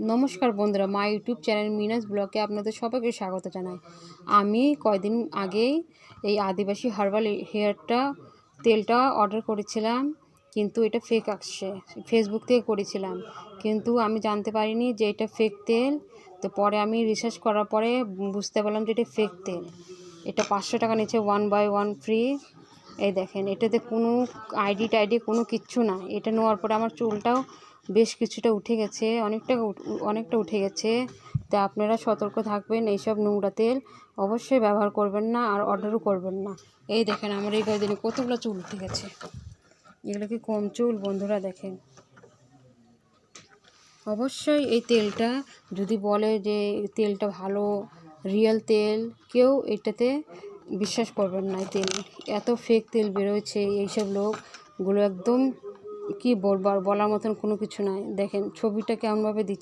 নমস্কার বন্ধুরা, my YouTube channel মিনাস ব্লগে আপনাদের সবাইকে স্বাগত জানাই। আমি কয়দিন আগেই এই আদিবাসী হার্বাল হেয়ারটা তেলটা অর্ডার করেছিলাম, কিন্তু এটা ফেক আসছে। ফেসবুক থেকে করেছিলাম, কিন্তু আমি জানতে পারিনি যে এটা ফেক তেল। তো পরে আমি রিসার্চ করার পরে বুঝতে পারলাম যে এটা ফেক তেল। এটা 500 টাকা নিচ্ছে, 1 বাই 1 ফ্রি। এই দেখেন, এটাতে কোনো আইডি টাইডি কোনো কিচ্ছু না। এটা নেওয়ার পরে আমার চুলটাও বেশ কিছুটা উঠে গেছে, অনেকটা উঠে গেছে। তা আপনারা সতর্ক থাকবেন, এইসব নোংরা তেল অবশ্যই ব্যবহার করবেন না, আর অর্ডারও করবেন না। এই দেখেন, আমার এই কয়েকদিনে কতগুলো চুল উঠে গেছে। এগুলো কি কম চুল? বন্ধুরা দেখেন, অবশ্যই এই তেলটা যদি বলে যে তেলটা ভালো, রিয়েল তেল, কেউ এটাতে বিশ্বাস করবেন না। এই তেল, এত ফেক তেল বেরোচ্ছে, এইসব লোকগুলো একদম কি বলবার, বলার মতন কোনো কিছু নাই। দেখেন ছবিটা কেমনভাবে দিচ্ছে।